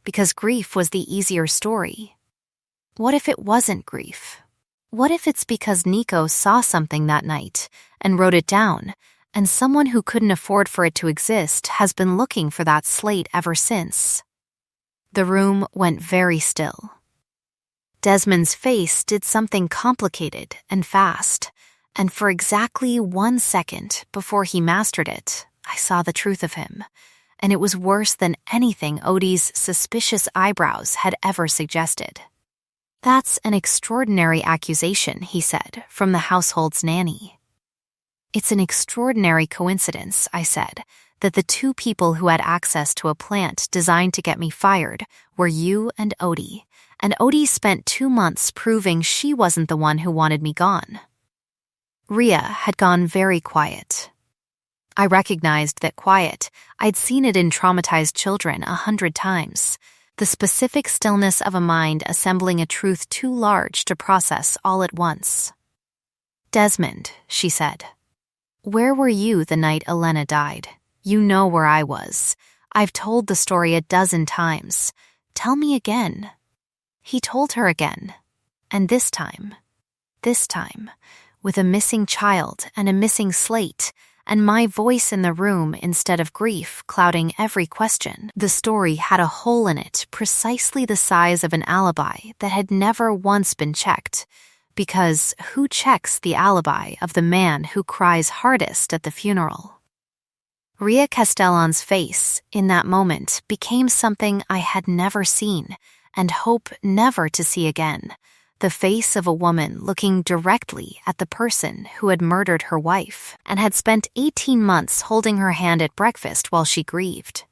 Because grief was the easier story. What if it wasn't grief? What if it's because Nico saw something that night and wrote it down, and someone who couldn't afford for it to exist has been looking for that slate ever since? The room went very still. Desmond's face did something complicated and fast, and for exactly 1 second before he mastered it, I saw the truth of him, and it was worse than anything Odie's suspicious eyebrows had ever suggested. "That's an extraordinary accusation," he said, from the household's nanny. "It's an extraordinary coincidence," I said, "that the 2 people who had access to a plant designed to get me fired were you and Odie. And Odie spent 2 months proving she wasn't the one who wanted me gone." Rhea had gone very quiet. I recognized that quiet. I'd seen it in traumatized children 100 times. The specific stillness of a mind assembling a truth too large to process all at once. "Desmond," she said, "where were you the night Elena died? You know where I was. I've told the story a dozen times. Tell me again." He told her again, and this time, with a missing child and a missing slate, and my voice in the room instead of grief clouding every question, the story had a hole in it precisely the size of an alibi that had never once been checked, because who checks the alibi of the man who cries hardest at the funeral? Ria Castellan's face, in that moment, became something I had never seen and hope never to see again. The face of a woman looking directly at the person who had murdered her wife and had spent 18 months holding her hand at breakfast while she grieved.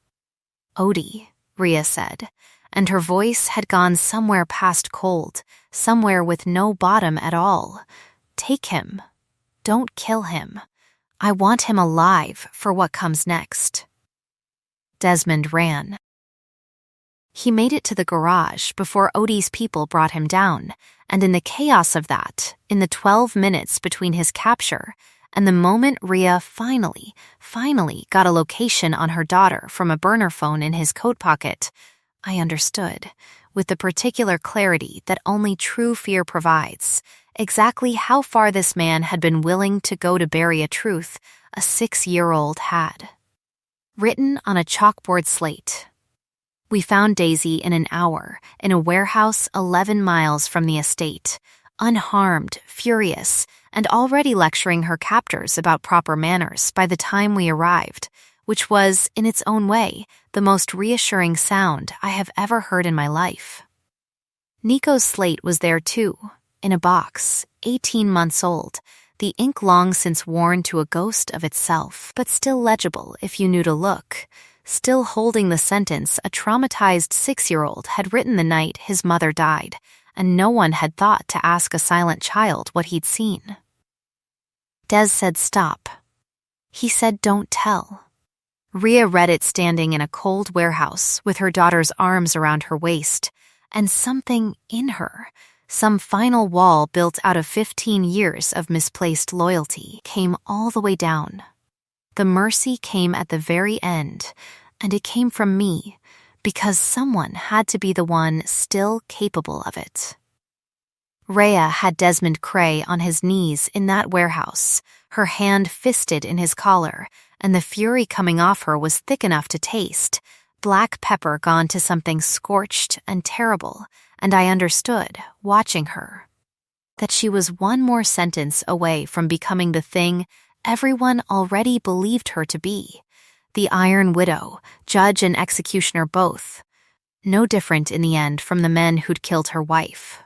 "Odie," Ria said, and her voice had gone somewhere past cold, somewhere with no bottom at all. "Take him. Don't kill him. I want him alive for what comes next." Desmond ran. He made it to the garage before Odie's people brought him down, and in the chaos of that, in the 12 minutes between his capture and the moment Ria finally got a location on her daughter from a burner phone in his coat pocket, I understood, with the particular clarity that only true fear provides, exactly how far this man had been willing to go to bury a truth a 6-year-old had. Written on a chalkboard slate. We found Daisy in an hour in a warehouse 11 miles from the estate, unharmed, furious, and already lecturing her captors about proper manners by the time we arrived, which was, in its own way, the most reassuring sound I have ever heard in my life. Nico's slate was there too, in a box, 18 months old, the ink long since worn to a ghost of itself, but still legible if you knew to look, still holding the sentence a traumatized 6-year-old had written the night his mother died, and no one had thought to ask a silent child what he'd seen. Des said stop. He said don't tell. Ria read it standing in a cold warehouse with her daughter's arms around her waist, and something in her, some final wall built out of 15 years of misplaced loyalty, came all the way down. The mercy came at the very end, and it came from me, because someone had to be the one still capable of it. Rhea had Desmond Cray on his knees in that warehouse, her hand fisted in his collar, and the fury coming off her was thick enough to taste, black pepper gone to something scorched and terrible, and I understood, watching her, that she was one more sentence away from becoming the thing everyone already believed her to be, the Iron Widow, judge and executioner both, no different in the end from the men who'd killed her wife.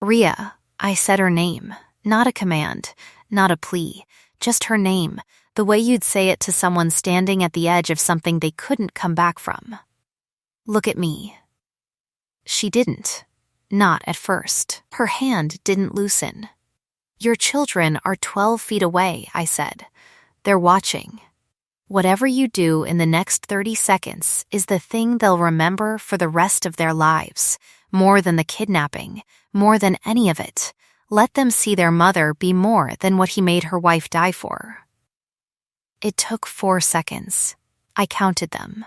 Ria, I said her name, not a command, not a plea, just her name, the way you'd say it to someone standing at the edge of something they couldn't come back from. Look at me. She didn't. Not at first. Her hand didn't loosen. Your children are 12 feet away, I said. They're watching. Whatever you do in the next 30 seconds is the thing they'll remember for the rest of their lives, more than the kidnapping, more than any of it. Let them see their mother be more than what he made her wife die for. It took 4 seconds. I counted them.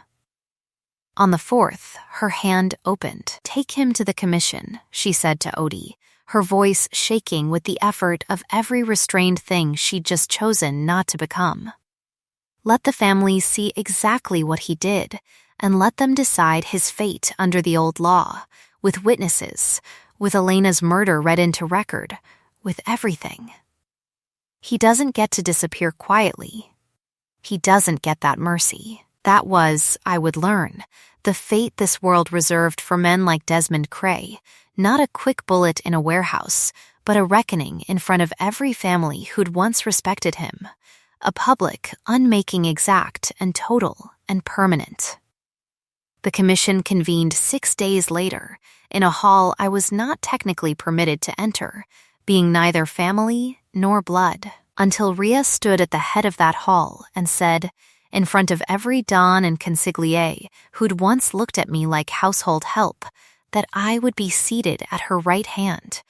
On the 4th, her hand opened. Take him to the commission, she said to Odie, her voice shaking with the effort of every restrained thing she'd just chosen not to become. Let the family see exactly what he did, and let them decide his fate under the old law, with witnesses, with Elena's murder read into record, with everything. He doesn't get to disappear quietly. He doesn't get that mercy. That was, I would learn, the fate this world reserved for men like Desmond Cray, not a quick bullet in a warehouse, but a reckoning in front of every family who'd once respected him, a public, unmaking exact and total and permanent. The commission convened 6 days later, in a hall I was not technically permitted to enter, being neither family nor blood, until Ria stood at the head of that hall and said, in front of every Don and consigliere who'd once looked at me like household help, that I would be seated at her right hand,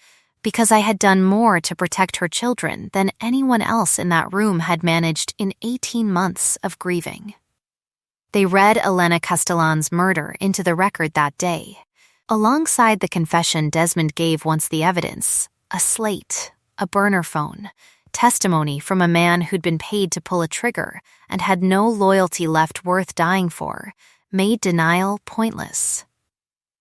because I had done more to protect her children than anyone else in that room had managed in 18 months of grieving. They read Elena Castellan's murder into the record that day. Alongside the confession Desmond gave once the evidence, a slate, a burner phone, testimony from a man who'd been paid to pull a trigger and had no loyalty left worth dying for, made denial pointless.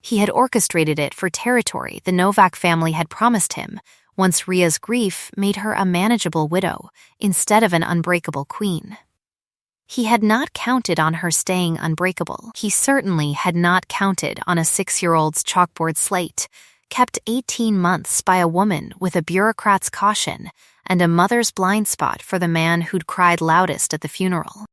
He had orchestrated it for territory the Novak family had promised him, once Ria's grief made her a manageable widow instead of an unbreakable queen. He had not counted on her staying unbreakable. He certainly had not counted on a 6-year-old's chalkboard slate, kept 18 months by a woman with a bureaucrat's caution and a mother's blind spot for the man who'd cried loudest at the funeral.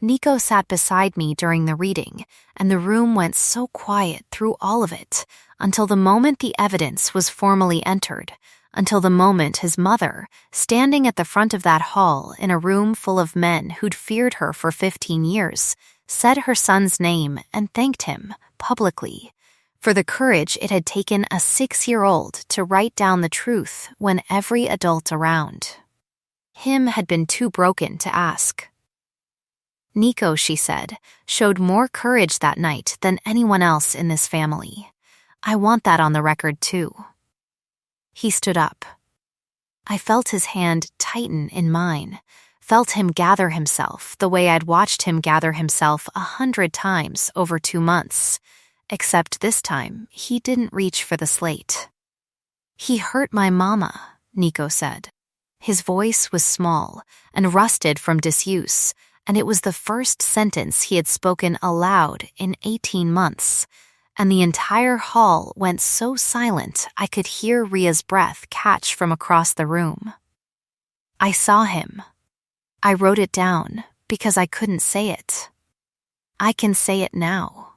Nico sat beside me during the reading, and the room went so quiet through all of it, until the moment the evidence was formally entered, until the moment his mother, standing at the front of that hall in a room full of men who'd feared her for 15 years, said her son's name and thanked him, publicly, for the courage it had taken a 6-year-old to write down the truth when every adult around him had been too broken to ask. Nico, she said, showed more courage that night than anyone else in this family. I want that on the record, too. He stood up. I felt his hand tighten in mine, felt him gather himself the way I'd watched him gather himself 100 times over 2 months, except this time he didn't reach for the slate. He hurt my mama, Nico said. His voice was small and rusted from disuse, and it was the first sentence he had spoken aloud in 18 months, and the entire hall went so silent I could hear Ria's breath catch from across the room. I saw him. I wrote it down because I couldn't say it. I can say it now.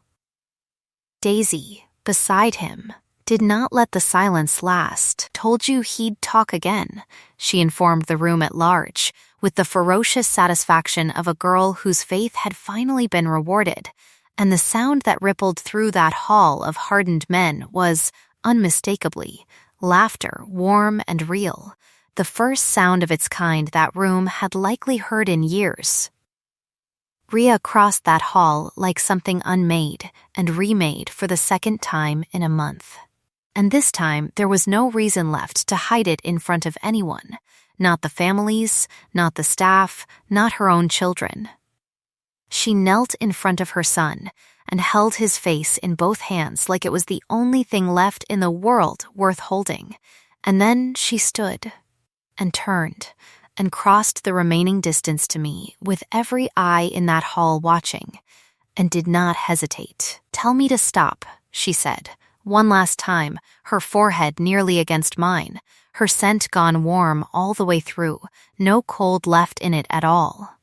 Daisy, beside him, did not let the silence last. Told you he'd talk again, she informed the room at large, with the ferocious satisfaction of a girl whose faith had finally been rewarded, and the sound that rippled through that hall of hardened men was, unmistakably, laughter, warm and real, the first sound of its kind that room had likely heard in years. Ria crossed that hall like something unmade and remade for the second time in a month. And this time there was no reason left to hide it in front of anyone, not the families, not the staff, not her own children. She knelt in front of her son and held his face in both hands like it was the only thing left in the world worth holding, and then she stood and turned and crossed the remaining distance to me with every eye in that hall watching, and did not hesitate. "Tell me to stop," she said, one last time, her forehead nearly against mine, her scent gone warm all the way through, no cold left in it at all.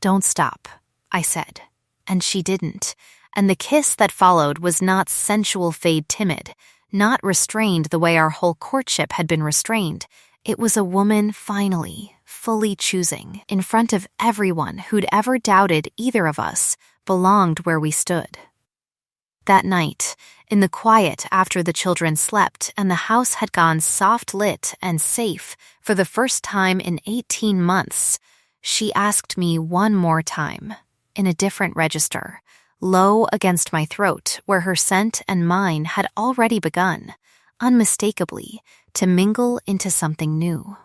"Don't stop," I said, and she didn't, and the kiss that followed was not sensual fade timid, not restrained the way our whole courtship had been restrained. It was a woman finally, fully choosing, in front of everyone who'd ever doubted either of us belonged where we stood. That night, in the quiet after the children slept and the house had gone soft-lit and safe for the first time in 18 months, she asked me one more time, in a different register, low against my throat where her scent and mine had already begun, unmistakably, to mingle into something new.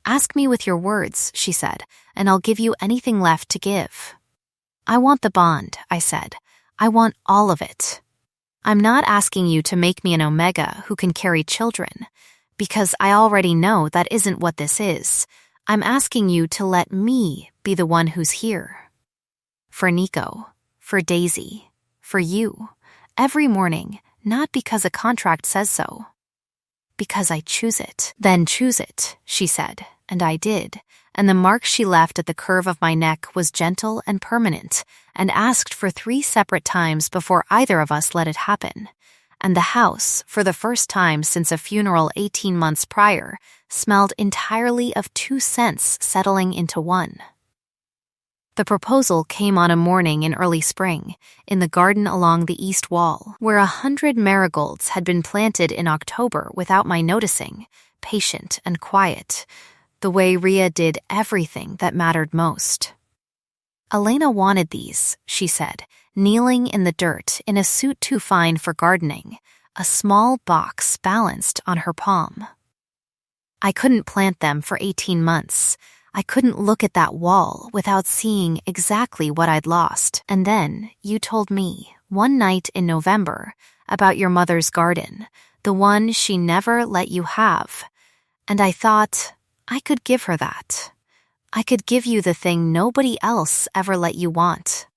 "Ask me with your words," she said, "and I'll give you anything left to give." "I want the bond," I said. "I want all of it. I'm not asking you to make me an omega who can carry children, because I already know that isn't what this is. I'm asking you to let me be the one who's here. For Nico, for Daisy, for you, every morning, not because a contract says so. Because I choose it." "Then choose it," she said, and I did, and the mark she left at the curve of my neck was gentle and permanent, and asked for 3 separate times before either of us let it happen. And the house, for the first time since a funeral 18 months prior, smelled entirely of 2 scents settling into one. The proposal came on a morning in early spring, in the garden along the east wall, where 100 marigolds had been planted in October without my noticing, patient and quiet, the way Ria did everything that mattered most. "Elena wanted these," she said, kneeling in the dirt in a suit too fine for gardening, a small box balanced on her palm. I couldn't plant them for 18 months. I couldn't look at that wall without seeing exactly what I'd lost. And then you told me, one night in November, about your mother's garden, the one she never let you have. And I thought I could give her that. I could give you the thing nobody else ever let you want.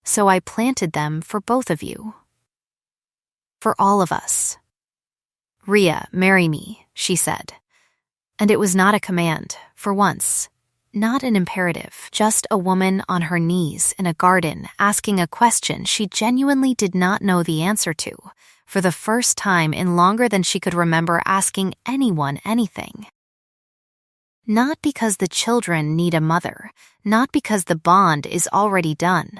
So I planted them for both of you. For all of us. Rhea, marry me, she said. And it was not a command, for once. Not an imperative, just a woman on her knees in a garden asking a question she genuinely did not know the answer to, for the first time in longer than she could remember asking anyone anything. Not because the children need a mother, not because the bond is already done.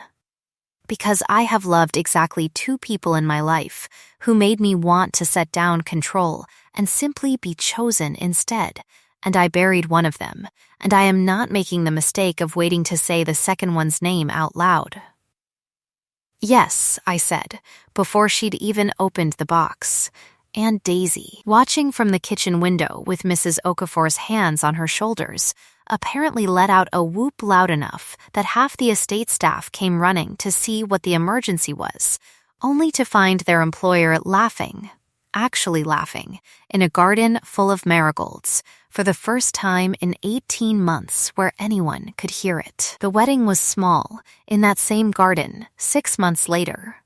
Because I have loved exactly 2 people in my life who made me want to set down control and simply be chosen instead, and I buried one of them, and I am not making the mistake of waiting to say the second one's name out loud. Yes, I said, before she'd even opened the box. And Daisy, watching from the kitchen window with Mrs. Okafor's hands on her shoulders, apparently let out a whoop loud enough that half the estate staff came running to see what the emergency was, only to find their employer actually laughing, in a garden full of marigolds, for the first time in 18 months where anyone could hear it. The wedding was small, in that same garden, 6 months later.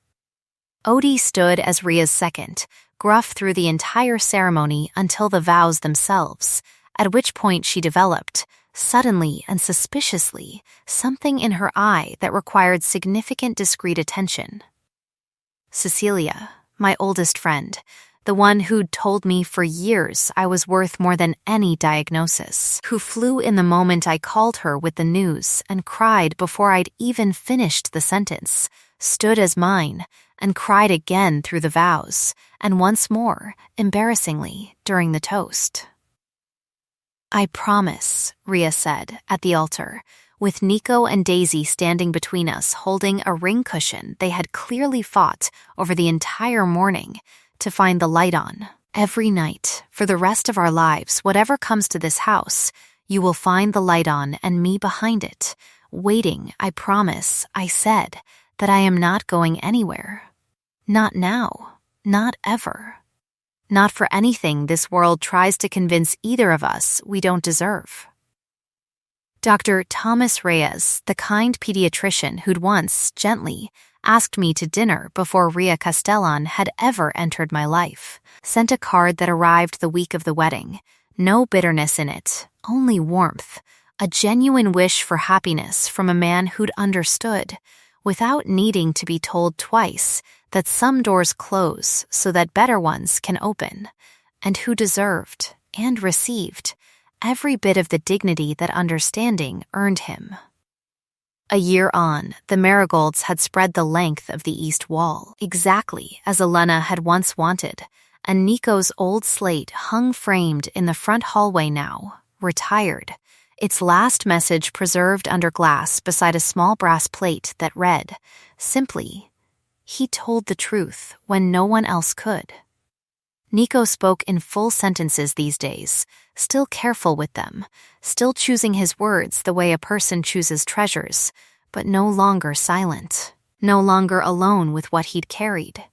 Odie stood as Rhea's second, gruff through the entire ceremony until the vows themselves, at which point she developed, suddenly and suspiciously, something in her eye that required significant discreet attention. Cecilia, my oldest friend, the one who'd told me for years I was worth more than any diagnosis, who flew in the moment I called her with the news and cried before I'd even finished the sentence, stood as mine, and cried again through the vows, and once more, embarrassingly, during the toast. I promise, Rhea said, at the altar, with Nico and Daisy standing between us holding a ring cushion they had clearly fought over the entire morning to find the light on. Every night, for the rest of our lives, whatever comes to this house, you will find the light on and me behind it, waiting, I promise, I said, that I am not going anywhere. Not now. Not ever. Not for anything this world tries to convince either of us we don't deserve. Dr. Thomas Reyes, the kind pediatrician who'd once, gently, asked me to dinner before Rhea Castellan had ever entered my life, sent a card that arrived the week of the wedding. No bitterness in it, only warmth, a genuine wish for happiness from a man who'd understood, without needing to be told twice, that some doors close so that better ones can open, and who deserved, and received, every bit of the dignity that understanding earned him. A year on, the marigolds had spread the length of the east wall, exactly as Elena had once wanted, and Nico's old slate hung framed in the front hallway now, retired, its last message preserved under glass beside a small brass plate that read, simply, "He told the truth when no one else could." Nico spoke in full sentences these days, still careful with them, still choosing his words the way a person chooses treasures, but no longer silent, no longer alone with what he'd carried.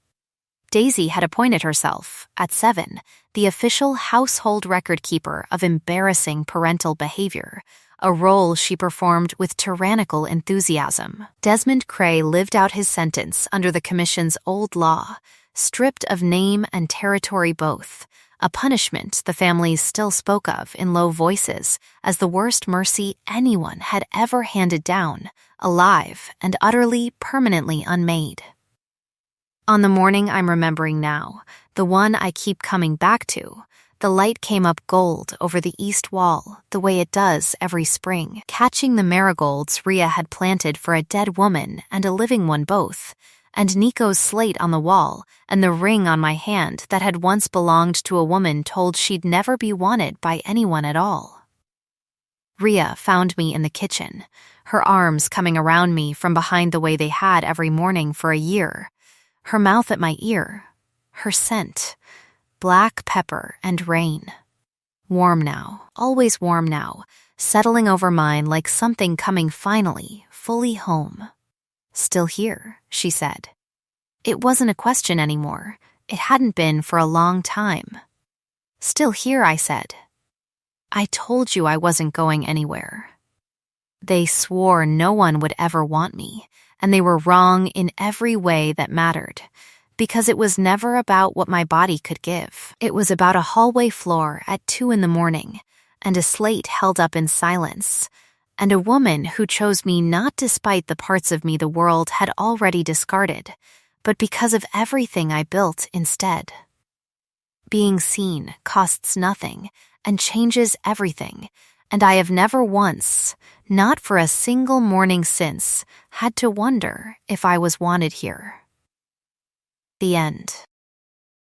Daisy had appointed herself, at 7, the official household record keeper of embarrassing parental behavior, a role she performed with tyrannical enthusiasm. Desmond Cray lived out his sentence under the Commission's old law, stripped of name and territory both, a punishment the families still spoke of in low voices as the worst mercy anyone had ever handed down, alive and utterly, permanently unmade. On the morning I'm remembering now, the one I keep coming back to, the light came up gold over the east wall, the way it does every spring, catching the marigolds Rhea had planted for a dead woman and a living one both, and Nico's slate on the wall, and the ring on my hand that had once belonged to a woman told she'd never be wanted by anyone at all. Rhea found me in the kitchen, her arms coming around me from behind the way they had every morning for a year, her mouth at my ear, her scent, black pepper and rain. Warm now, always warm now, settling over mine like something coming finally, fully home. "Still here," she said. It wasn't a question anymore. It hadn't been for a long time. "Still here," I said. "I told you I wasn't going anywhere." They swore no one would ever want me, and they were wrong in every way that mattered, because it was never about what my body could give. It was about a hallway floor at 2 in the morning, and a slate held up in silence, and a woman who chose me not despite the parts of me the world had already discarded, but because of everything I built instead. Being seen costs nothing and changes everything, and I have never once, not for a single morning since, had to wonder if I was wanted here. The end.